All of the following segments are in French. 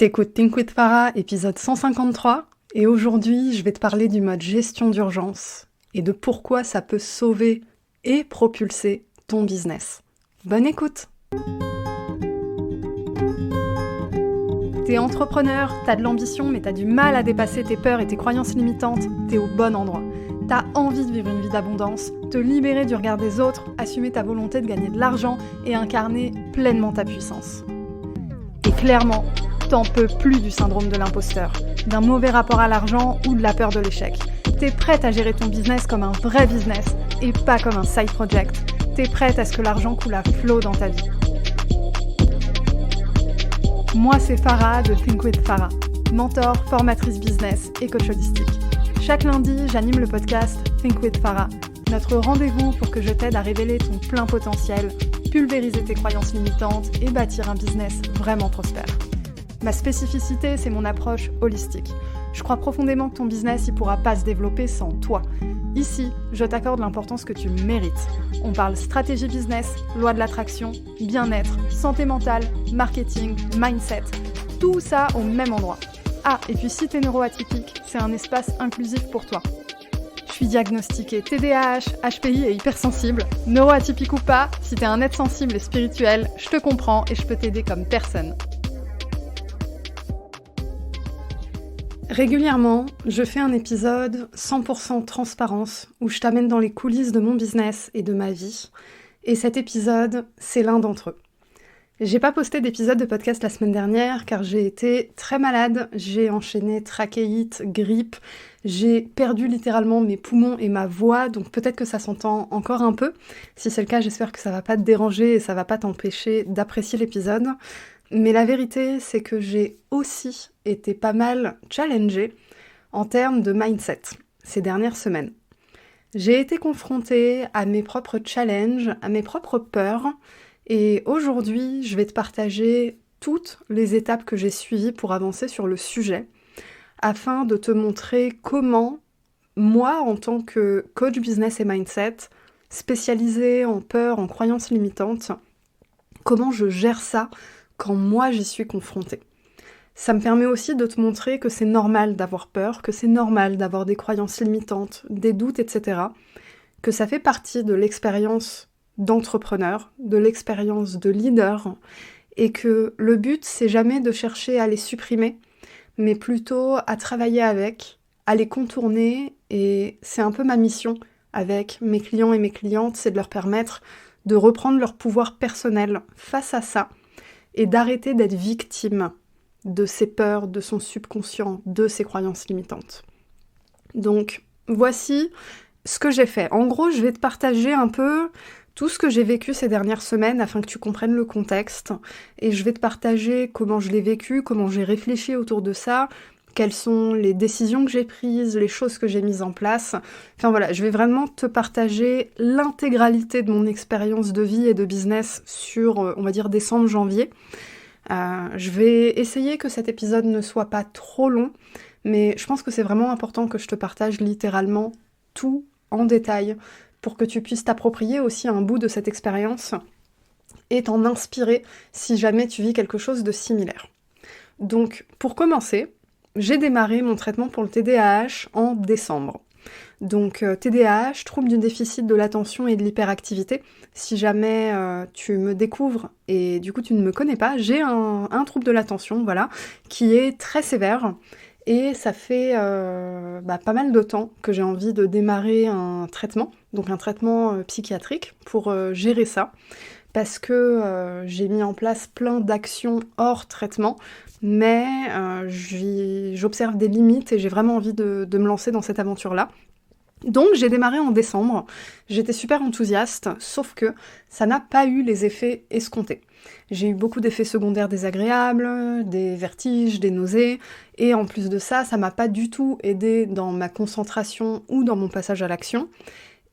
T'écoutes Think with Farah, épisode 153, et aujourd'hui je vais te parler du mode gestion d'urgence et de pourquoi ça peut sauver et propulser ton business. Bonne écoute! T'es entrepreneur, t'as de l'ambition mais t'as du mal à dépasser tes peurs et tes croyances limitantes, t'es au bon endroit. T'as envie de vivre une vie d'abondance, te libérer du regard des autres, assumer ta volonté de gagner de l'argent et incarner pleinement ta puissance. Et clairement, t'en peux plus du syndrome de l'imposteur, d'un mauvais rapport à l'argent ou de la peur de l'échec. T'es prête à gérer ton business comme un vrai business et pas comme un side project. T'es prête à ce que l'argent coule à flot dans ta vie. Moi, c'est Farah de Think with Farah, mentor, formatrice business et coach holistique. Chaque lundi, j'anime le podcast Think with Farah, notre rendez-vous pour que je t'aide à révéler ton plein potentiel, pulvériser tes croyances limitantes et bâtir un business vraiment prospère. Ma spécificité, c'est mon approche holistique. Je crois profondément que ton business ne pourra pas se développer sans toi. Ici, je t'accorde l'importance que tu mérites. On parle stratégie business, loi de l'attraction, bien-être, santé mentale, marketing, mindset. Tout ça au même endroit. Ah, et puis si t'es neuroatypique, c'est un espace inclusif pour toi. Je suis diagnostiquée TDAH, HPI et hypersensible. Neuroatypique ou pas, si t'es un être sensible et spirituel, je te comprends et je peux t'aider comme personne. Régulièrement, je fais un épisode 100% transparence où je t'amène dans les coulisses de mon business et de ma vie. Et cet épisode, c'est l'un d'entre eux. J'ai pas posté d'épisode de podcast la semaine dernière car j'ai été très malade. J'ai enchaîné trachéite, grippe. J'ai perdu littéralement mes poumons et ma voix, donc peut-être que ça s'entend encore un peu. Si c'est le cas, j'espère que ça va pas te déranger et ça va pas t'empêcher d'apprécier l'épisode. Mais la vérité, c'est que j'ai aussi été pas mal challengée en termes de mindset ces dernières semaines. J'ai été confrontée à mes propres challenges, à mes propres peurs, et aujourd'hui, je vais te partager toutes les étapes que j'ai suivies pour avancer sur le sujet, afin de te montrer comment, moi, en tant que coach business et mindset, spécialisée en peur, en croyances limitantes, comment je gère ça quand moi j'y suis confrontée. Ça me permet aussi de te montrer que c'est normal d'avoir peur, que c'est normal d'avoir des croyances limitantes, des doutes, etc. Que ça fait partie de l'expérience d'entrepreneur, de l'expérience de leader, et que le but c'est jamais de chercher à les supprimer, mais plutôt à travailler avec, à les contourner, et c'est un peu ma mission avec mes clients et mes clientes, c'est de leur permettre de reprendre leur pouvoir personnel face à ça, et d'arrêter d'être victime de ses peurs, de son subconscient, de ses croyances limitantes. Donc, voici ce que j'ai fait. En gros, je vais te partager un peu tout ce que j'ai vécu ces dernières semaines afin que tu comprennes le contexte, et je vais te partager comment je l'ai vécu, comment j'ai réfléchi autour de ça, quelles sont les décisions que j'ai prises, les choses que j'ai mises en place. Enfin voilà, je vais vraiment te partager l'intégralité de mon expérience de vie et de business sur, on va dire, décembre-janvier. Je vais essayer que cet épisode ne soit pas trop long, mais je pense que c'est vraiment important que je te partage littéralement tout en détail pour que tu puisses t'approprier aussi un bout de cette expérience et t'en inspirer si jamais tu vis quelque chose de similaire. Donc, pour commencer, j'ai démarré mon traitement pour le TDAH en décembre. Donc TDAH, trouble du déficit de l'attention et de l'hyperactivité. Si jamais tu me découvres et du coup tu ne me connais pas, j'ai un trouble de l'attention, voilà, qui est très sévère. Et ça fait pas mal de temps que j'ai envie de démarrer un traitement, donc un traitement psychiatrique pour gérer ça. Parce que j'ai mis en place plein d'actions hors traitement, mais j'observe des limites et j'ai vraiment envie de me lancer dans cette aventure-là. Donc j'ai démarré en décembre, j'étais super enthousiaste, sauf que ça n'a pas eu les effets escomptés. J'ai eu beaucoup d'effets secondaires désagréables, des vertiges, des nausées, et en plus de ça, ça m'a pas du tout aidé dans ma concentration ou dans mon passage à l'action.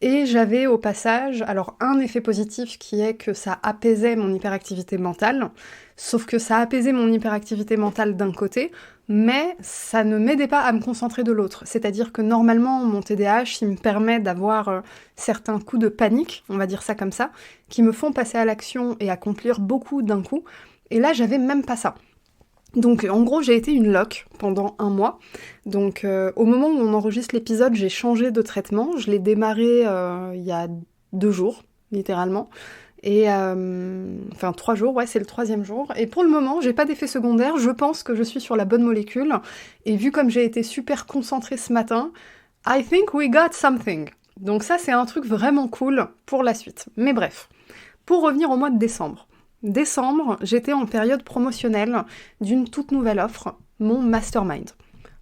Et j'avais au passage, alors un effet positif qui est que ça apaisait mon hyperactivité mentale, sauf que ça apaisait mon hyperactivité mentale d'un côté, mais ça ne m'aidait pas à me concentrer de l'autre. C'est-à-dire que normalement, mon TDAH, il me permet d'avoir certains coups de panique, on va dire ça comme ça, qui me font passer à l'action et accomplir beaucoup d'un coup, et là, j'avais même pas ça. Donc en gros j'ai été une loc pendant 1 mois, donc au moment où on enregistre l'épisode j'ai changé de traitement, je l'ai démarré il y a 2 jours, littéralement, et enfin 3 jours, ouais c'est le 3e jour, et pour le moment j'ai pas d'effet secondaire, je pense que je suis sur la bonne molécule, et vu comme j'ai été super concentrée ce matin, I think we got something. Donc ça c'est un truc vraiment cool pour la suite, mais bref. Pour revenir au mois de décembre. Décembre, j'étais en période promotionnelle d'une toute nouvelle offre, mon mastermind.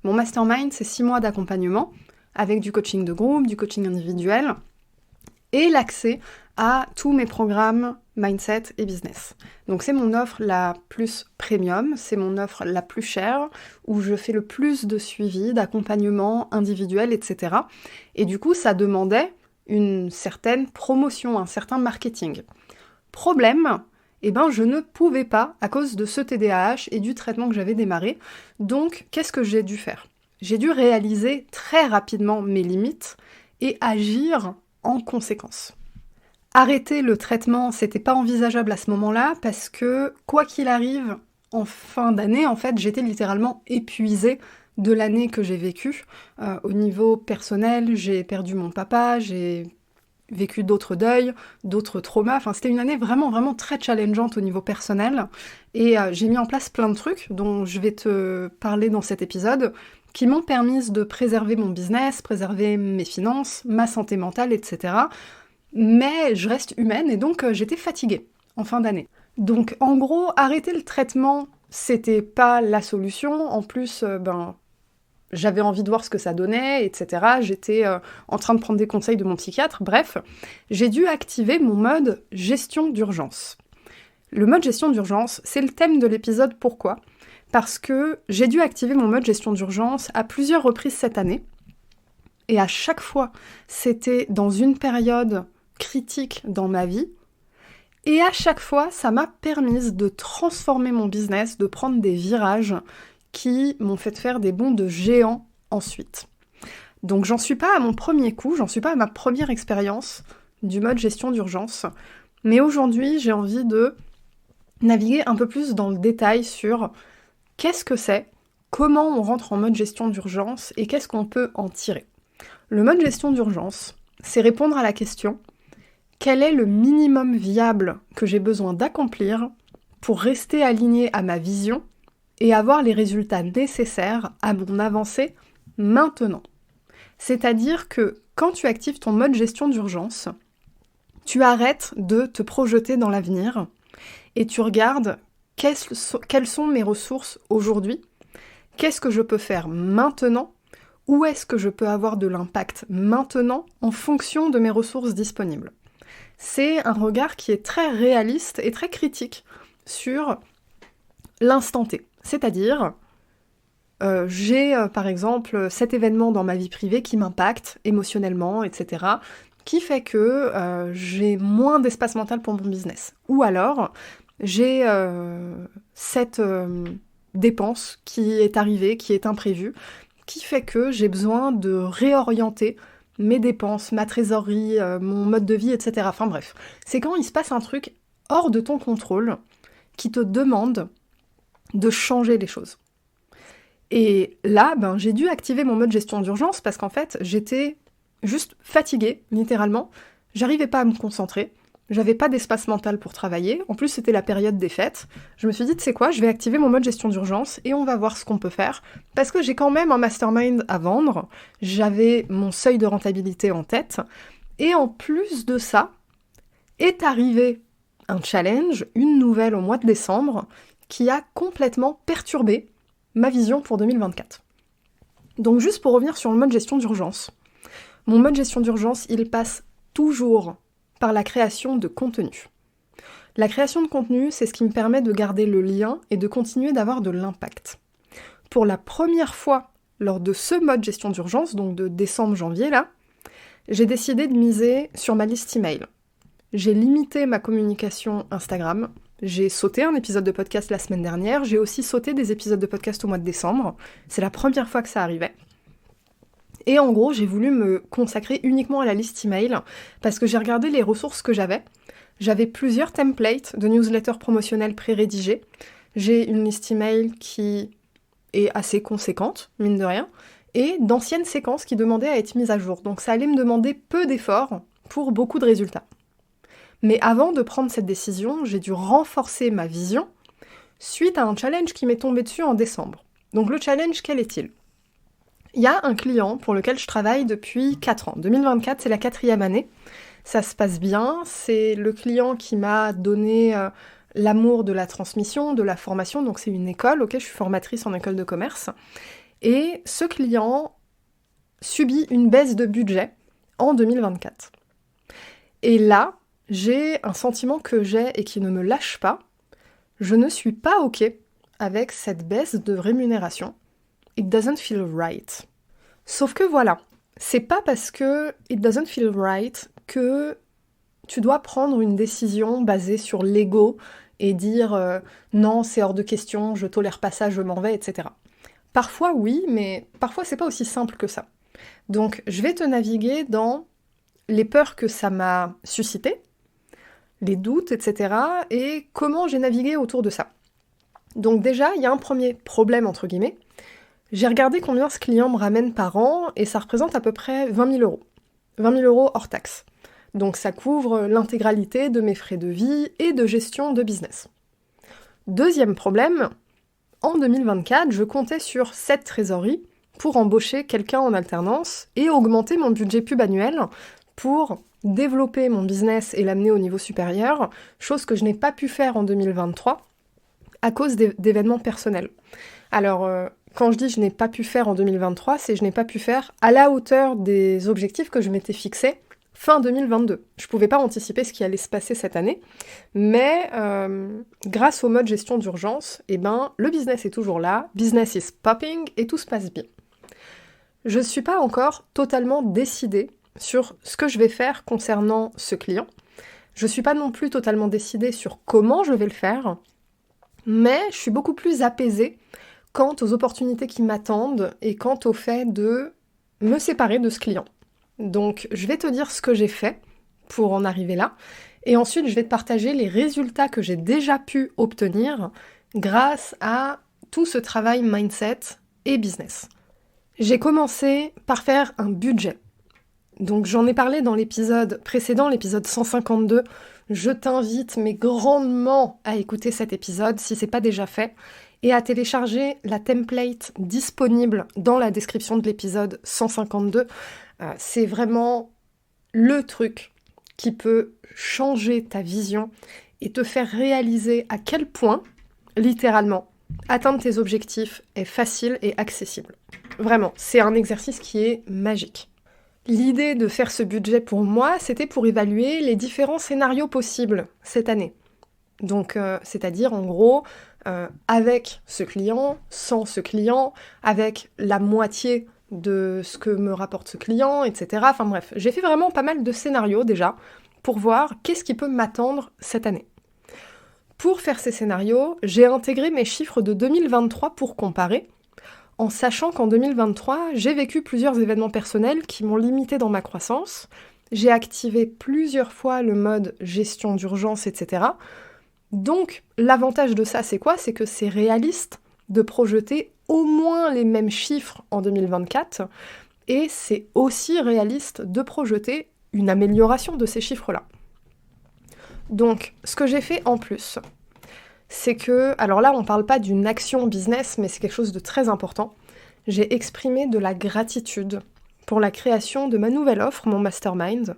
Mon mastermind, c'est 6 mois d'accompagnement, avec du coaching de groupe, du coaching individuel, et l'accès à tous mes programmes mindset et business. Donc c'est mon offre la plus premium, c'est mon offre la plus chère, où je fais le plus de suivi, d'accompagnement individuel, etc. Et du coup, ça demandait une certaine promotion, un certain marketing. Problème, je ne pouvais pas à cause de ce TDAH et du traitement que j'avais démarré. Donc, qu'est-ce que j'ai dû faire ? J'ai dû réaliser très rapidement mes limites et agir en conséquence. Arrêter le traitement, c'était pas envisageable à ce moment-là parce que, quoi qu'il arrive, en fin d'année, en fait, j'étais littéralement épuisée de l'année que j'ai vécue. Au niveau personnel, j'ai perdu mon papa, j'ai vécu d'autres deuils, d'autres traumas. Enfin, c'était une année vraiment, vraiment très challengeante au niveau personnel. Et j'ai mis en place plein de trucs dont je vais te parler dans cet épisode qui m'ont permis de préserver mon business, préserver mes finances, ma santé mentale, etc. Mais je reste humaine et donc j'étais fatiguée en fin d'année. Donc en gros, arrêter le traitement, c'était pas la solution. En plus, j'avais envie de voir ce que ça donnait, etc. J'étais en train de prendre des conseils de mon psychiatre. Bref, j'ai dû activer mon mode gestion d'urgence. Le mode gestion d'urgence, c'est le thème de l'épisode Pourquoi ? Parce que j'ai dû activer mon mode gestion d'urgence à plusieurs reprises cette année. Et à chaque fois, c'était dans une période critique dans ma vie. Et à chaque fois, ça m'a permis de transformer mon business, de prendre des virages qui m'ont fait faire des bonds de géant ensuite. Donc j'en suis pas à mon premier coup, j'en suis pas à ma première expérience du mode gestion d'urgence, mais aujourd'hui j'ai envie de naviguer un peu plus dans le détail sur qu'est-ce que c'est, comment on rentre en mode gestion d'urgence et qu'est-ce qu'on peut en tirer. Le mode gestion d'urgence, c'est répondre à la question « Quel est le minimum viable que j'ai besoin d'accomplir pour rester aligné à ma vision et avoir les résultats nécessaires à mon avancée maintenant ?» C'est-à-dire que quand tu actives ton mode gestion d'urgence, tu arrêtes de te projeter dans l'avenir et tu regardes quelles sont mes ressources aujourd'hui, qu'est-ce que je peux faire maintenant, où est-ce que je peux avoir de l'impact maintenant en fonction de mes ressources disponibles. C'est un regard qui est très réaliste et très critique sur l'instant T. C'est-à-dire, j'ai par exemple cet événement dans ma vie privée qui m'impacte émotionnellement, etc., qui fait que j'ai moins d'espace mental pour mon business. Ou alors, j'ai cette dépense qui est arrivée, qui est imprévue, qui fait que j'ai besoin de réorienter mes dépenses, ma trésorerie, mon mode de vie, etc. Enfin bref, c'est quand il se passe un truc hors de ton contrôle qui te demande de changer les choses. Et là, j'ai dû activer mon mode gestion d'urgence parce qu'en fait, j'étais juste fatiguée, littéralement. J'arrivais pas à me concentrer. J'avais pas d'espace mental pour travailler. En plus, c'était la période des fêtes. Je me suis dit, tu sais quoi, je vais activer mon mode gestion d'urgence et on va voir ce qu'on peut faire. Parce que j'ai quand même un mastermind à vendre. J'avais mon seuil de rentabilité en tête. Et en plus de ça, est arrivé un challenge, une nouvelle au mois de décembre, qui a complètement perturbé ma vision pour 2024. Donc juste pour revenir sur le mode gestion d'urgence. Mon mode gestion d'urgence, il passe toujours par la création de contenu. La création de contenu, c'est ce qui me permet de garder le lien et de continuer d'avoir de l'impact. Pour la première fois lors de ce mode gestion d'urgence, donc de décembre-janvier là, j'ai décidé de miser sur ma liste email. J'ai limité ma communication Instagram. J'ai sauté un épisode de podcast la semaine dernière. J'ai aussi sauté des épisodes de podcast au mois de décembre. C'est la première fois que ça arrivait. Et en gros, j'ai voulu me consacrer uniquement à la liste email parce que j'ai regardé les ressources que j'avais. J'avais plusieurs templates de newsletters promotionnels pré-rédigés. j'ai une liste email qui est assez conséquente, mine de rien, et d'anciennes séquences qui demandaient à être mises à jour. Donc ça allait me demander peu d'efforts pour beaucoup de résultats. Mais avant de prendre cette décision, j'ai dû renforcer ma vision suite à un challenge qui m'est tombé dessus en décembre. Donc le challenge, quel est-il ? Il y a un client pour lequel je travaille depuis 4 ans. 2024, c'est la 4e année. Ça se passe bien. C'est le client qui m'a donné l'amour de la transmission, de la formation. Donc c'est une école, ok, je suis formatrice en école de commerce. Et ce client subit une baisse de budget en 2024. Et là, j'ai un sentiment que j'ai et qui ne me lâche pas. Je ne suis pas ok avec cette baisse de rémunération. It doesn't feel right. Sauf que voilà, c'est pas parce que it doesn't feel right que tu dois prendre une décision basée sur l'ego et dire non, c'est hors de question, je tolère pas ça, je m'en vais, etc. Parfois oui, mais parfois c'est pas aussi simple que ça. Donc je vais te naviguer dans les peurs que ça m'a suscité, les doutes, etc. et comment j'ai navigué autour de ça. Donc déjà, il y a un premier problème, entre guillemets. J'ai regardé combien ce client me ramène par an, et ça représente à peu près 20 000 euros. 20 000 euros hors taxe. Donc ça couvre l'intégralité de mes frais de vie et de gestion de business. Deuxième problème, en 2024, je comptais sur cette trésorerie pour embaucher quelqu'un en alternance et augmenter mon budget pub annuel pour développer mon business et l'amener au niveau supérieur, chose que je n'ai pas pu faire en 2023 à cause d'événements personnels. Alors, quand je dis je n'ai pas pu faire en 2023, c'est je n'ai pas pu faire à la hauteur des objectifs que je m'étais fixés fin 2022. Je pouvais pas anticiper ce qui allait se passer cette année, mais grâce au mode gestion d'urgence, le business est toujours là, business is popping et tout se passe bien. Je ne suis pas encore totalement décidée sur ce que je vais faire concernant ce client. Je ne suis pas non plus totalement décidée sur comment je vais le faire, mais je suis beaucoup plus apaisée quant aux opportunités qui m'attendent et quant au fait de me séparer de ce client. Donc je vais te dire ce que j'ai fait pour en arriver là, et ensuite je vais te partager les résultats que j'ai déjà pu obtenir grâce à tout ce travail mindset et business. J'ai commencé par faire un budget. Donc j'en ai parlé dans l'épisode précédent, l'épisode 152. Je t'invite mais grandement à écouter cet épisode si c'est pas déjà fait et à télécharger la template disponible dans la description de l'épisode 152. C'est vraiment le truc qui peut changer ta vision et te faire réaliser à quel point, littéralement, atteindre tes objectifs est facile et accessible. Vraiment, c'est un exercice qui est magique. L'idée de faire ce budget pour moi, c'était pour évaluer les différents scénarios possibles cette année. Donc, c'est-à-dire en gros, avec ce client, sans ce client, avec la moitié de ce que me rapporte ce client, etc. Enfin bref, j'ai fait vraiment pas mal de scénarios déjà pour voir qu'est-ce qui peut m'attendre cette année. Pour faire ces scénarios, j'ai intégré mes chiffres de 2023 pour comparer, en sachant qu'en 2023, j'ai vécu plusieurs événements personnels qui m'ont limité dans ma croissance. J'ai activé plusieurs fois le mode gestion d'urgence, etc. Donc, l'avantage de ça, c'est quoi ? C'est que c'est réaliste de projeter au moins les mêmes chiffres en 2024, et c'est aussi réaliste de projeter une amélioration de ces chiffres-là. Donc, ce que j'ai fait en plus, c'est que, alors là, on ne parle pas d'une action business, mais c'est quelque chose de très important. J'ai exprimé de la gratitude pour la création de ma nouvelle offre, mon mastermind.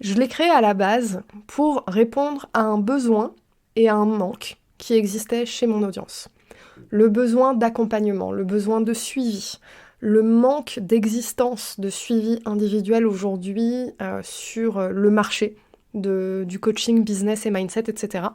Je l'ai créé à la base pour répondre à un besoin et à un manque qui existait chez mon audience. Le besoin d'accompagnement, le besoin de suivi, le manque d'existence de suivi individuel aujourd'hui sur le marché du coaching, business et mindset, etc.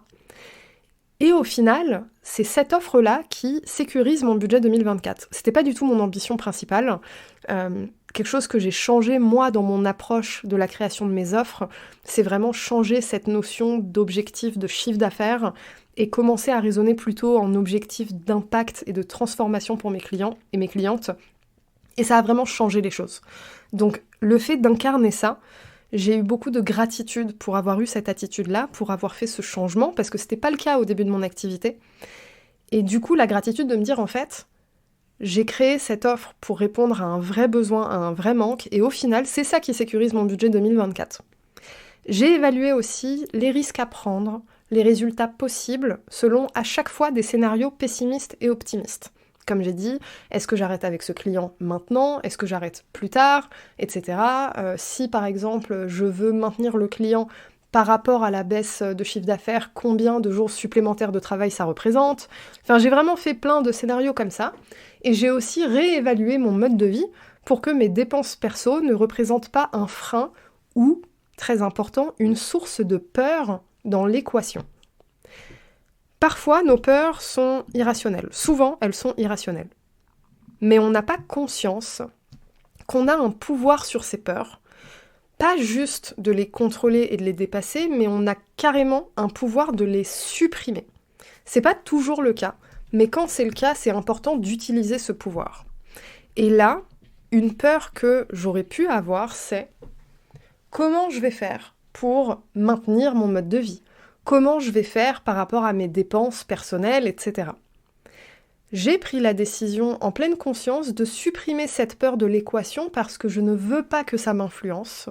Et au final, c'est cette offre-là qui sécurise mon budget 2024. C'était pas du tout mon ambition principale. Quelque chose que j'ai changé, moi, dans mon approche de la création de mes offres, c'est vraiment changer cette notion d'objectif, de chiffre d'affaires, et commencer à raisonner plutôt en objectif d'impact et de transformation pour mes clients et mes clientes. Et ça a vraiment changé les choses. Donc, le fait d'incarner ça, j'ai eu beaucoup de gratitude pour avoir eu cette attitude-là, pour avoir fait ce changement, parce que c'était pas le cas au début de mon activité. Et du coup, la gratitude de me dire, en fait, j'ai créé cette offre pour répondre à un vrai besoin, à un vrai manque, et au final, c'est ça qui sécurise mon budget 2024. J'ai évalué aussi les risques à prendre, les résultats possibles, selon à chaque fois des scénarios pessimistes et optimistes. Comme j'ai dit, est-ce que j'arrête avec ce client maintenant? Est-ce que j'arrête plus tard? Etc. Si par exemple je veux maintenir le client par rapport à la baisse de chiffre d'affaires, combien de jours supplémentaires de travail ça représente? Enfin, j'ai vraiment fait plein de scénarios comme ça. Et j'ai aussi réévalué mon mode de vie pour que mes dépenses perso ne représentent pas un frein ou, très important, une source de peur dans l'équation. Parfois, nos peurs sont irrationnelles. Souvent, elles sont irrationnelles. Mais on n'a pas conscience qu'on a un pouvoir sur ces peurs. Pas juste de les contrôler et de les dépasser, mais on a carrément un pouvoir de les supprimer. C'est pas toujours le cas, mais quand c'est le cas, c'est important d'utiliser ce pouvoir. Et là, une peur que j'aurais pu avoir, c'est comment je vais faire pour maintenir mon mode de vie? Comment je vais faire par rapport à mes dépenses personnelles, etc. J'ai pris la décision en pleine conscience de supprimer cette peur de l'équation parce que je ne veux pas que ça m'influence.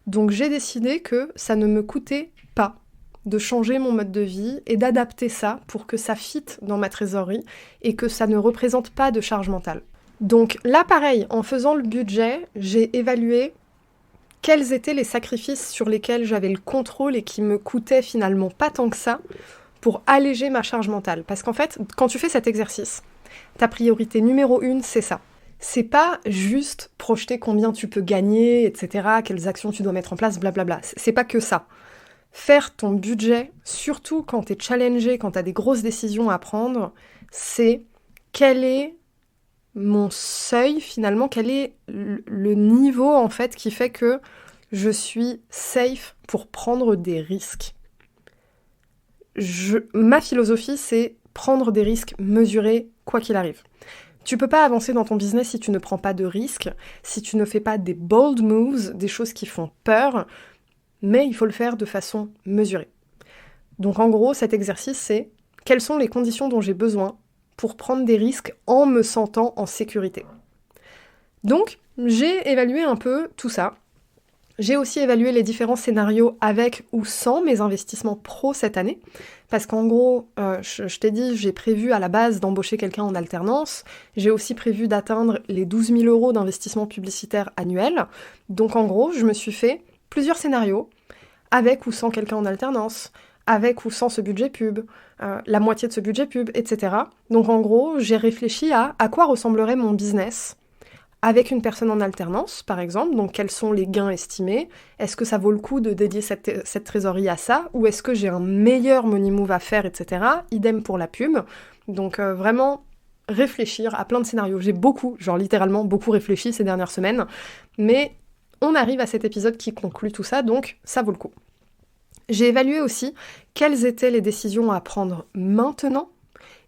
Donc j'ai décidé que ça ne me coûtait pas de changer mon mode de vie et d'adapter ça pour que ça fitte dans ma trésorerie et que ça ne représente pas de charge mentale. Donc là pareil, en faisant le budget, j'ai évalué quels étaient les sacrifices sur lesquels j'avais le contrôle et qui me coûtaient finalement pas tant que ça pour alléger ma charge mentale. Parce qu'en fait, quand tu fais cet exercice, ta priorité numéro 1, c'est ça. C'est pas juste projeter combien tu peux gagner, etc., quelles actions tu dois mettre en place, blablabla. C'est pas que ça. Faire ton budget, surtout quand t'es challengé, quand t'as des grosses décisions à prendre, c'est quel est mon seuil finalement, quel est le niveau en fait qui fait que je suis safe pour prendre des risques. Ma philosophie, c'est prendre des risques mesurés quoi qu'il arrive. Tu peux pas avancer dans ton business si tu ne prends pas de risques, si tu ne fais pas des bold moves, des choses qui font peur, mais il faut le faire de façon mesurée. Donc en gros, cet exercice, c'est quelles sont les conditions dont j'ai besoin pour prendre des risques en me sentant en sécurité. Donc, j'ai évalué un peu tout ça. J'ai aussi évalué les différents scénarios avec ou sans mes investissements pro cette année, parce qu'en gros, je t'ai dit, j'ai prévu à la base d'embaucher quelqu'un en alternance, j'ai aussi prévu d'atteindre les 12 000 € d'investissement publicitaire annuel, donc en gros, je me suis fait plusieurs scénarios, avec ou sans quelqu'un en alternance, avec ou sans ce budget pub, la moitié de ce budget pub, etc. Donc en gros, j'ai réfléchi à quoi ressemblerait mon business avec une personne en alternance, par exemple, donc quels sont les gains estimés, est-ce que ça vaut le coup de dédier cette trésorerie à ça, ou est-ce que j'ai un meilleur money move à faire, etc. Idem pour la pub, donc vraiment réfléchir à plein de scénarios. J'ai littéralement beaucoup réfléchi ces dernières semaines, mais on arrive à cet épisode qui conclut tout ça, donc ça vaut le coup. J'ai évalué aussi quelles étaient les décisions à prendre maintenant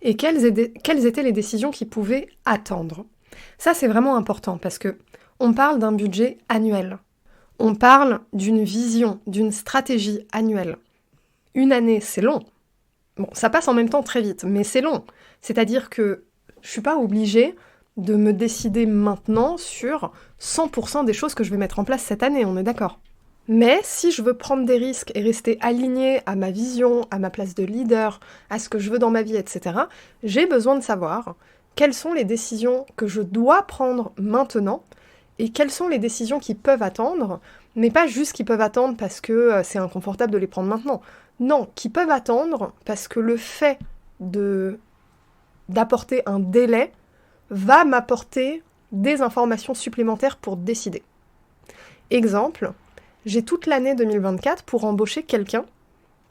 et quelles étaient les décisions qui pouvaient attendre. Ça, c'est vraiment important parce que on parle d'un budget annuel. On parle d'une vision, d'une stratégie annuelle. Une année, c'est long. Bon, ça passe en même temps très vite, mais c'est long. C'est-à-dire que je suis pas obligée de me décider maintenant sur 100% des choses que je vais mettre en place cette année, on est d'accord. Mais si je veux prendre des risques et rester alignée à ma vision, à ma place de leader, à ce que je veux dans ma vie, etc., j'ai besoin de savoir quelles sont les décisions que je dois prendre maintenant et quelles sont les décisions qui peuvent attendre, mais pas juste qui peuvent attendre parce que c'est inconfortable de les prendre maintenant. Non, qui peuvent attendre parce que le fait d'apporter un délai va m'apporter des informations supplémentaires pour décider. Exemple, j'ai toute l'année 2024 pour embaucher quelqu'un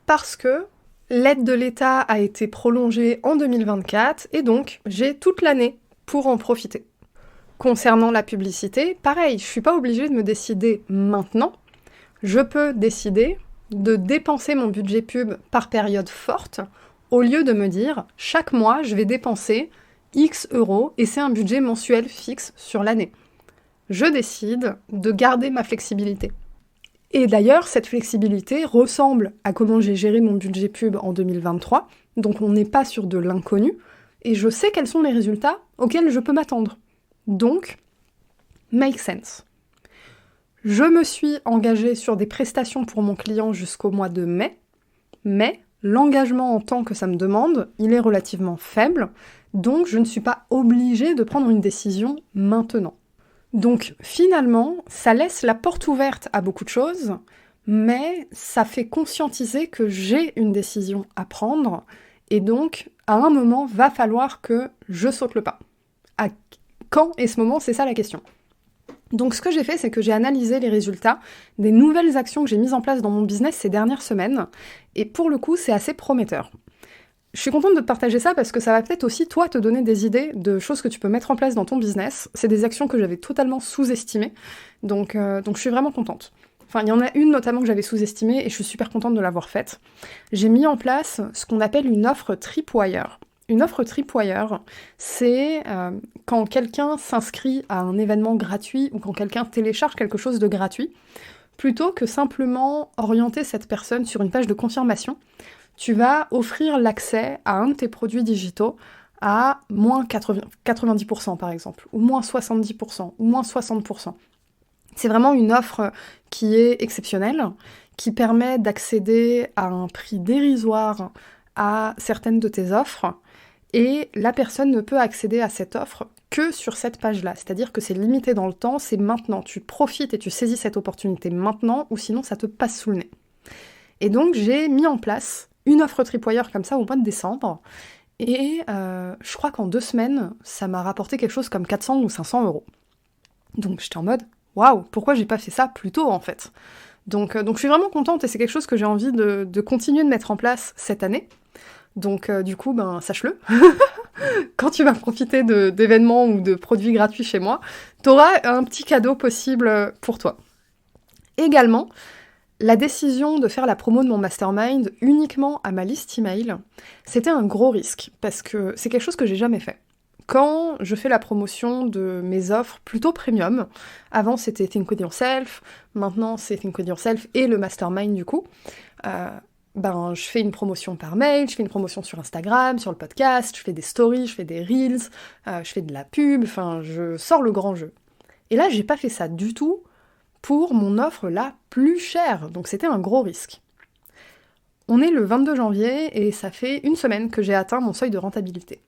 parce que l'aide de l'État a été prolongée en 2024 et donc j'ai toute l'année pour en profiter. Concernant la publicité, pareil, je suis pas obligée de me décider maintenant. Je peux décider de dépenser mon budget pub par période forte au lieu de me dire chaque mois je vais dépenser X euros et c'est un budget mensuel fixe sur l'année. Je décide de garder ma flexibilité. Et d'ailleurs, cette flexibilité ressemble à comment j'ai géré mon budget pub en 2023, Donc on n'est pas sur de l'inconnu, et je sais quels sont les résultats auxquels je peux m'attendre. Donc, make sense. Je me suis engagée sur des prestations pour mon client jusqu'au mois de mai, mais l'engagement en temps que ça me demande, il est relativement faible, donc je ne suis pas obligée de prendre une décision maintenant. Donc finalement, ça laisse la porte ouverte à beaucoup de choses, mais ça fait conscientiser que j'ai une décision à prendre, et donc à un moment, va falloir que je saute le pas. À quand est ce moment? C'est ça la question. Donc ce que j'ai fait, c'est que j'ai analysé les résultats des nouvelles actions que j'ai mises en place dans mon business ces dernières semaines, et pour le coup, c'est assez prometteur. Je suis contente de te partager ça parce que ça va peut-être aussi, toi, te donner des idées de choses que tu peux mettre en place dans ton business. C'est des actions que j'avais totalement sous-estimées, donc je suis vraiment contente. Enfin, il y en a une notamment que j'avais sous-estimée et je suis super contente de l'avoir faite. J'ai mis en place ce qu'on appelle une offre Tripwire. Une offre Tripwire, c'est quand quelqu'un s'inscrit à un événement gratuit ou quand quelqu'un télécharge quelque chose de gratuit, plutôt que simplement orienter cette personne sur une page de confirmation, tu vas offrir l'accès à un de tes produits digitaux à moins 90% par exemple, ou moins 70%, ou moins 60%. C'est vraiment une offre qui est exceptionnelle, qui permet d'accéder à un prix dérisoire à certaines de tes offres, et la personne ne peut accéder à cette offre que sur cette page-là. C'est-à-dire que c'est limité dans le temps, c'est maintenant. Tu profites et tu saisis cette opportunité maintenant, ou sinon ça te passe sous le nez. Et donc j'ai mis en place une offre Tripwire comme ça au mois de décembre, et je crois qu'en 2 semaines, ça m'a rapporté quelque chose comme 400 ou 500 euros. Donc j'étais en mode, waouh, pourquoi j'ai pas fait ça plus tôt en fait? Donc je suis vraiment contente et c'est quelque chose que j'ai envie de continuer de mettre en place cette année. Donc du coup, sache-le, quand tu vas profiter d'événements ou de produits gratuits chez moi, t'auras un petit cadeau possible pour toi. Également, la décision de faire la promo de mon mastermind uniquement à ma liste email, c'était un gros risque, parce que c'est quelque chose que j'ai jamais fait. Quand je fais la promotion de mes offres plutôt premium, avant c'était Think With Yourself, maintenant c'est Think With Yourself et le mastermind du coup, je fais une promotion par mail, je fais une promotion sur Instagram, sur le podcast, je fais des stories, je fais des reels, je fais de la pub, enfin je sors le grand jeu. Et là j'ai pas fait ça du tout pour mon offre la plus chère, donc c'était un gros risque. On est le 22 janvier et ça fait 1 semaine que j'ai atteint mon seuil de rentabilité.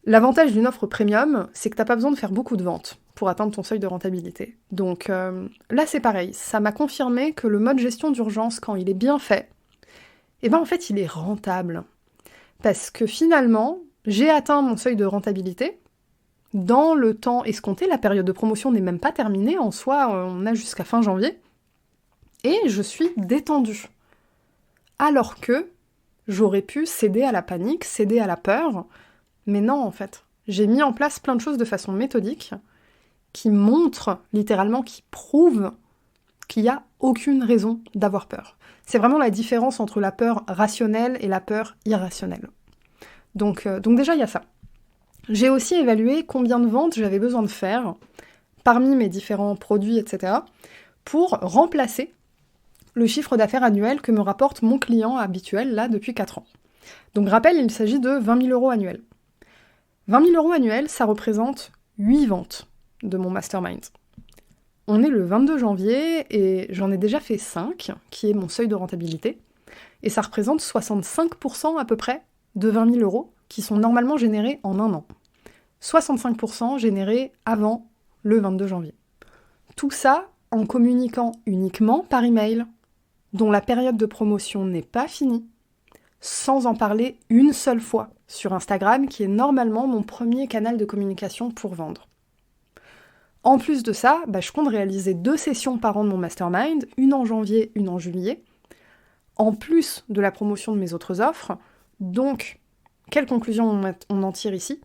L'avantage d'une offre premium, c'est que t'as pas besoin de faire beaucoup de ventes pour atteindre ton seuil de rentabilité. Donc là c'est pareil, ça m'a confirmé que le mode gestion d'urgence, quand il est bien fait, en fait il est rentable. Parce que finalement, j'ai atteint mon seuil de rentabilité, dans le temps escompté, la période de promotion n'est même pas terminée, en soi on a jusqu'à fin janvier, et je suis détendue. Alors que j'aurais pu céder à la panique, céder à la peur, mais non en fait. J'ai mis en place plein de choses de façon méthodique, qui montrent, littéralement, qui prouvent qu'il n'y a aucune raison d'avoir peur. C'est vraiment la différence entre la peur rationnelle et la peur irrationnelle. Donc déjà il y a ça. J'ai aussi évalué combien de ventes j'avais besoin de faire, parmi mes différents produits, etc., pour remplacer le chiffre d'affaires annuel que me rapporte mon client habituel, là, depuis 4 ans. Donc rappel, il s'agit de 20 000 euros annuels. 20 000 euros annuels, ça représente 8 ventes de mon mastermind. On est le 22 janvier et j'en ai déjà fait 5, qui est mon seuil de rentabilité, et ça représente 65% à peu près de 20 000 euros qui sont normalement générés en 1 an. 65% générés avant le 22 janvier. Tout ça en communiquant uniquement par email, dont la période de promotion n'est pas finie, sans en parler une seule fois sur Instagram, qui est normalement mon premier canal de communication pour vendre. En plus de ça, je compte réaliser 2 sessions par an de mon mastermind, une en janvier, une en juillet, en plus de la promotion de mes autres offres. Donc, quelle conclusion on en tire ici?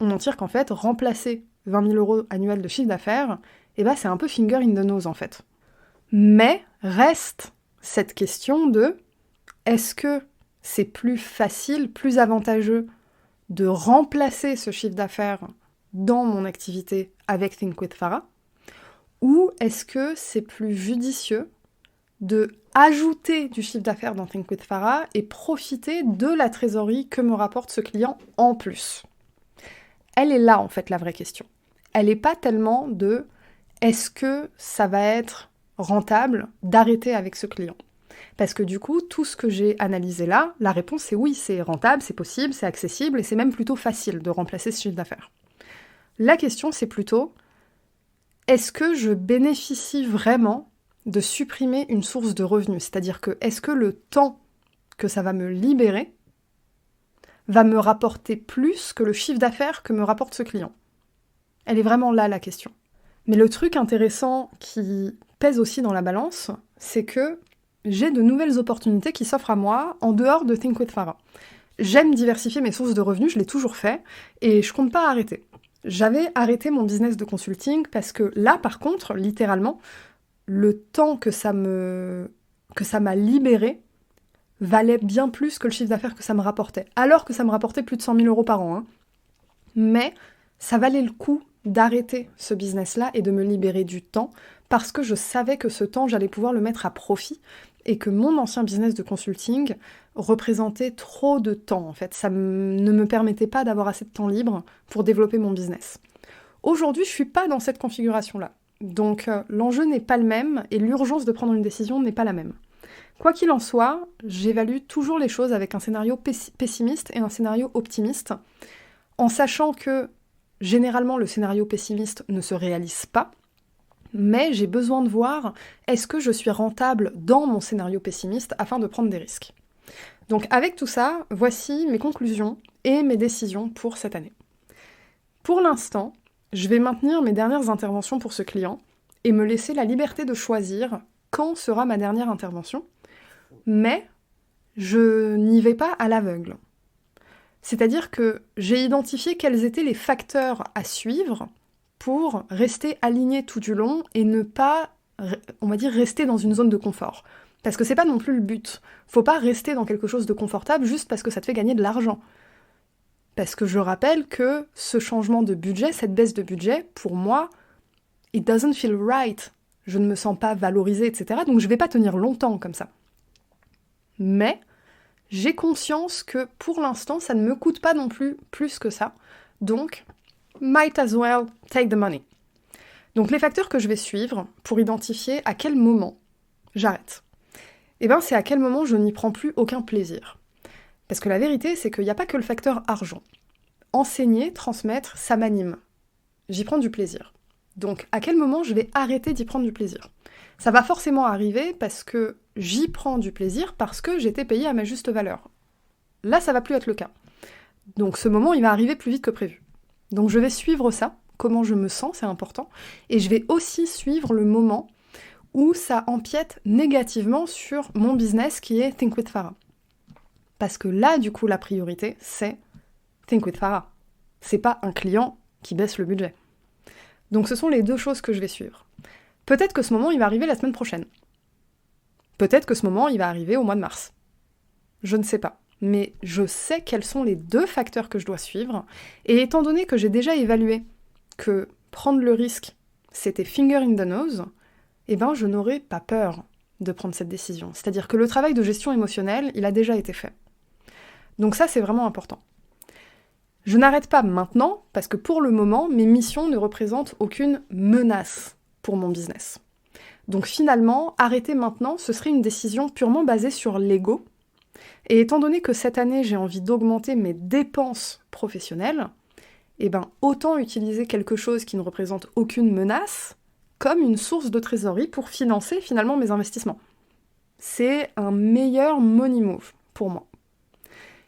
On en tire qu'en fait, remplacer 20 000 euros annuels de chiffre d'affaires, c'est un peu finger in the nose en fait. Mais reste cette question de, est-ce que c'est plus facile, plus avantageux de remplacer ce chiffre d'affaires dans mon activité avec Think with Farah, ou est-ce que c'est plus judicieux de ajouter du chiffre d'affaires dans Think with Farah et profiter de la trésorerie que me rapporte ce client en plus? Elle est là, en fait, la vraie question. Elle n'est pas tellement de est-ce que ça va être rentable d'arrêter avec ce client? Parce que du coup, tout ce que j'ai analysé là, la réponse est oui, c'est rentable, c'est possible, c'est accessible et c'est même plutôt facile de remplacer ce chiffre d'affaires. La question, c'est plutôt est-ce que je bénéficie vraiment de supprimer une source de revenus? C'est-à-dire que est-ce que le temps que ça va me libérer va me rapporter plus que le chiffre d'affaires que me rapporte ce client? Elle est vraiment là, la question. Mais le truc intéressant qui pèse aussi dans la balance, c'est que j'ai de nouvelles opportunités qui s'offrent à moi en dehors de Think with Farah. J'aime diversifier mes sources de revenus, je l'ai toujours fait, et je compte pas arrêter. J'avais arrêté mon business de consulting parce que là, par contre, littéralement, le temps que ça m'a libéré valait bien plus que le chiffre d'affaires que ça me rapportait. Alors que ça me rapportait plus de 100 000 € par an. Mais ça valait le coup d'arrêter ce business-là et de me libérer du temps parce que je savais que ce temps, j'allais pouvoir le mettre à profit et que mon ancien business de consulting représentait trop de temps, en fait. Ça ne me permettait pas d'avoir assez de temps libre pour développer mon business. Aujourd'hui, je suis pas dans cette configuration-là. Donc l'enjeu n'est pas le même et l'urgence de prendre une décision n'est pas la même. Quoi qu'il en soit, j'évalue toujours les choses avec un scénario pessimiste et un scénario optimiste, en sachant que généralement le scénario pessimiste ne se réalise pas, mais j'ai besoin de voir est-ce que je suis rentable dans mon scénario pessimiste afin de prendre des risques. Donc avec tout ça, voici mes conclusions et mes décisions pour cette année. Pour l'instant, je vais maintenir mes dernières interventions pour ce client et me laisser la liberté de choisir quand sera ma dernière intervention, mais je n'y vais pas à l'aveugle. C'est-à-dire que j'ai identifié quels étaient les facteurs à suivre pour rester aligné tout du long et ne pas, on va dire, rester dans une zone de confort. Parce que c'est pas non plus le but. Faut pas rester dans quelque chose de confortable juste parce que ça te fait gagner de l'argent. Parce que je rappelle que ce changement de budget, cette baisse de budget, pour moi, it doesn't feel right. Je ne me sens pas valorisée, etc. Donc je vais pas tenir longtemps comme ça. Mais j'ai conscience que pour l'instant, ça ne me coûte pas non plus que ça. Donc, might as well take the money. Donc les facteurs que je vais suivre pour identifier à quel moment j'arrête. Eh bien, c'est à quel moment je n'y prends plus aucun plaisir. Parce que la vérité, c'est qu'il n'y a pas que le facteur argent. Enseigner, transmettre, ça m'anime. J'y prends du plaisir. Donc, à quel moment je vais arrêter d'y prendre du plaisir? Ça va forcément arriver parce que j'y prends du plaisir parce que j'étais payée à ma juste valeur. Là, ça va plus être le cas. Donc, ce moment, il va arriver plus vite que prévu. Donc, je vais suivre ça, comment je me sens, c'est important. Et je vais aussi suivre le moment où ça empiète négativement sur mon business qui est Think with Farah. Parce que là, du coup, la priorité, c'est Think with Farah. C'est pas un client qui baisse le budget. Donc ce sont les deux choses que je vais suivre. Peut-être que ce moment, il va arriver la semaine prochaine. Peut-être que ce moment, il va arriver au mois de mars. Je ne sais pas. Mais je sais quels sont les deux facteurs que je dois suivre. Et étant donné que j'ai déjà évalué que prendre le risque, c'était finger in the nose, eh ben je n'aurai pas peur de prendre cette décision. C'est-à-dire que le travail de gestion émotionnelle, il a déjà été fait. Donc ça, c'est vraiment important. Je n'arrête pas maintenant, parce que pour le moment, mes missions ne représentent aucune menace pour mon business. Donc finalement, arrêter maintenant, ce serait une décision purement basée sur l'ego. Et étant donné que cette année, j'ai envie d'augmenter mes dépenses professionnelles, eh ben autant utiliser quelque chose qui ne représente aucune menace comme une source de trésorerie pour financer finalement mes investissements. C'est un meilleur money move pour moi.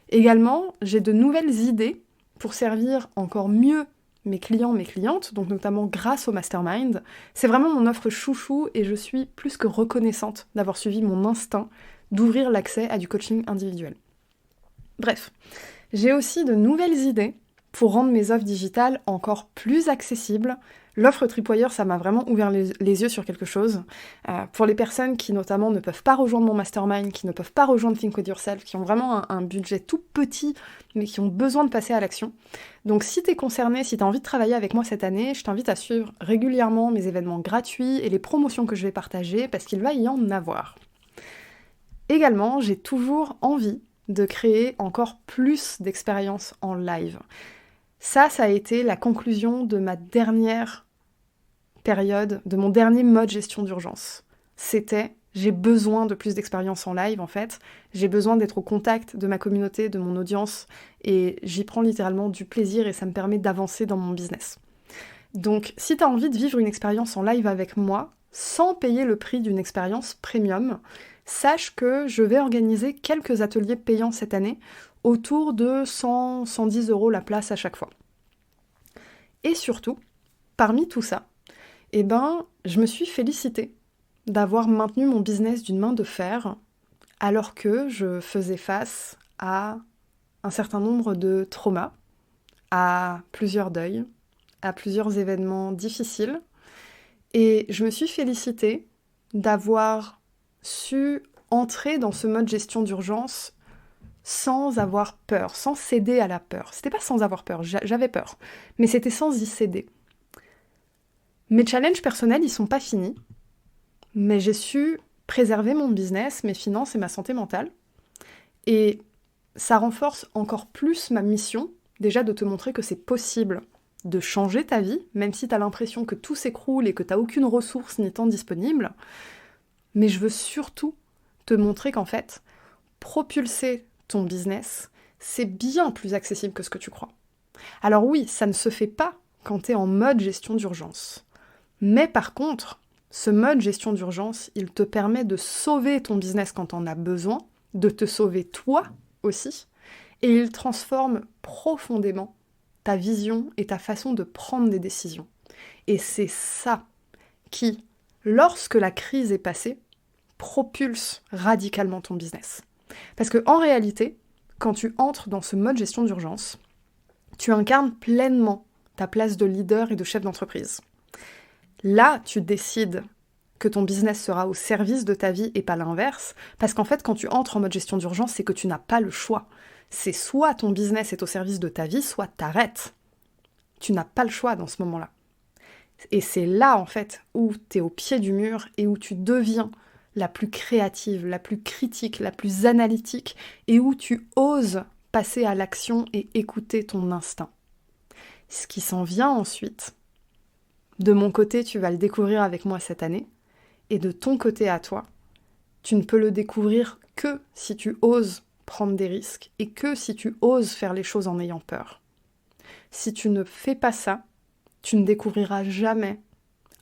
Également, j'ai de nouvelles idées pour servir encore mieux mes clients, mes clientes, donc notamment grâce au mastermind. C'est vraiment mon offre chouchou et je suis plus que reconnaissante d'avoir suivi mon instinct d'ouvrir l'accès à du coaching individuel. Bref, j'ai aussi de nouvelles idées pour rendre mes offres digitales encore plus accessibles. L'offre Tripwire, ça m'a vraiment ouvert les yeux sur quelque chose. Pour les personnes qui notamment ne peuvent pas rejoindre mon mastermind, qui ne peuvent pas rejoindre Think With Yourself, qui ont vraiment un budget tout petit, mais qui ont besoin de passer à l'action. Donc si t'es concerné, si t'as envie de travailler avec moi cette année, je t'invite à suivre régulièrement mes événements gratuits et les promotions que je vais partager, parce qu'il va y en avoir. Également, j'ai toujours envie de créer encore plus d'expériences en live. Ça a été la conclusion de ma dernière période, de mon dernier mode gestion d'urgence. C'était, j'ai besoin de plus d'expériences en live en fait, j'ai besoin d'être au contact de ma communauté, de mon audience, et j'y prends littéralement du plaisir et ça me permet d'avancer dans mon business. Donc si tu as envie de vivre une expérience en live avec moi, sans payer le prix d'une expérience premium, sache que je vais organiser quelques ateliers payants cette année, autour de 100-110 € la place à chaque fois. Et surtout, parmi tout ça, je me suis félicitée d'avoir maintenu mon business d'une main de fer alors que je faisais face à un certain nombre de traumas, à plusieurs deuils, à plusieurs événements difficiles. Et je me suis félicitée d'avoir su entrer dans ce mode gestion d'urgence sans avoir peur, sans céder à la peur. C'était pas sans avoir peur, j'avais peur, mais c'était sans y céder. Mes challenges personnels, ils sont pas finis, mais j'ai su préserver mon business, mes finances et ma santé mentale. Et ça renforce encore plus ma mission, déjà de te montrer que c'est possible de changer ta vie, même si tu as l'impression que tout s'écroule et que tu n'as aucune ressource ni temps disponible. Mais je veux surtout te montrer qu'en fait, propulser ton business, c'est bien plus accessible que ce que tu crois. Alors oui, ça ne se fait pas quand tu es en mode gestion d'urgence. Mais par contre, ce mode gestion d'urgence, il te permet de sauver ton business quand tu en as besoin, de te sauver toi aussi, et il transforme profondément ta vision et ta façon de prendre des décisions. Et c'est ça qui, lorsque la crise est passée, propulse radicalement ton business. Parce qu'en réalité, quand tu entres dans ce mode gestion d'urgence, tu incarnes pleinement ta place de leader et de chef d'entreprise. Là, tu décides que ton business sera au service de ta vie et pas l'inverse, parce qu'en fait, quand tu entres en mode gestion d'urgence, c'est que tu n'as pas le choix. C'est soit ton business est au service de ta vie, soit t'arrêtes. Tu n'as pas le choix dans ce moment-là. Et c'est là, en fait, où tu es au pied du mur et où tu deviens la plus créative, la plus critique, la plus analytique, et où tu oses passer à l'action et écouter ton instinct. Ce qui s'en vient ensuite, de mon côté, tu vas le découvrir avec moi cette année, et de ton côté à toi, tu ne peux le découvrir que si tu oses prendre des risques et que si tu oses faire les choses en ayant peur. Si tu ne fais pas ça, tu ne découvriras jamais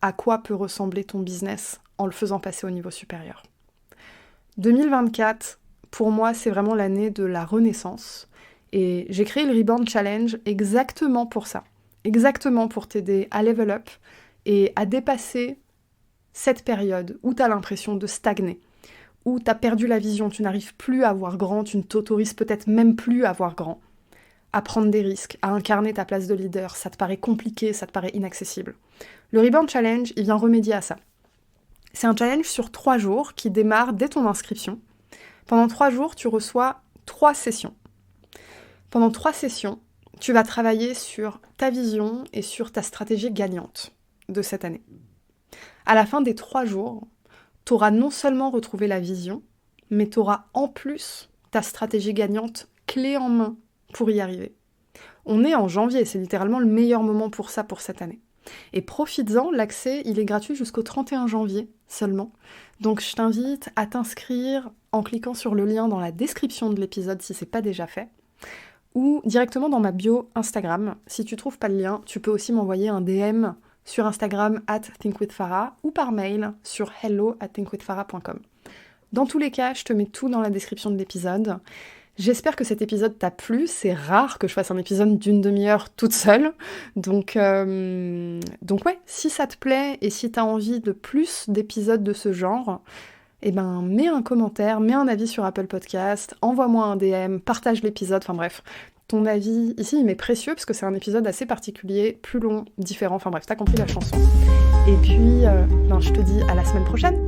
à quoi peut ressembler ton business en le faisant passer au niveau supérieur. 2024, pour moi, c'est vraiment l'année de la renaissance. Et j'ai créé le Rebound Challenge exactement pour ça. Exactement pour t'aider à level up et à dépasser cette période où tu as l'impression de stagner, où tu as perdu la vision, tu n'arrives plus à voir grand, tu ne t'autorises peut-être même plus à voir grand, à prendre des risques, à incarner ta place de leader, ça te paraît compliqué, ça te paraît inaccessible. Le Rebound Challenge, il vient remédier à ça. C'est un challenge sur 3 jours qui démarre dès ton inscription. Pendant 3 jours, tu reçois 3 sessions. Pendant 3 sessions, tu vas travailler sur ta vision et sur ta stratégie gagnante de cette année. À la fin des 3 jours, tu auras non seulement retrouvé la vision, mais tu auras en plus ta stratégie gagnante clé en main pour y arriver. On est en janvier, c'est littéralement le meilleur moment pour ça pour cette année. Et profites-en, l'accès, il est gratuit jusqu'au 31 janvier seulement. Donc je t'invite à t'inscrire en cliquant sur le lien dans la description de l'épisode si c'est pas déjà fait, ou directement dans ma bio Instagram. Si tu trouves pas le lien, tu peux aussi m'envoyer un DM sur Instagram @thinkwithfarah ou par mail sur hello@thinkwithfarah.com. Dans tous les cas, je te mets tout dans la description de l'épisode. J'espère que cet épisode t'a plu. C'est rare que je fasse un épisode d'une demi-heure toute seule. Donc ouais, si ça te plaît et si t'as envie de plus d'épisodes de ce genre, mets un commentaire, mets un avis sur Apple Podcast, envoie-moi un DM, partage l'épisode, enfin bref. Ton avis, ici, il m'est précieux parce que c'est un épisode assez particulier, plus long, différent, enfin bref, t'as compris la chanson. Et puis, je te dis à la semaine prochaine.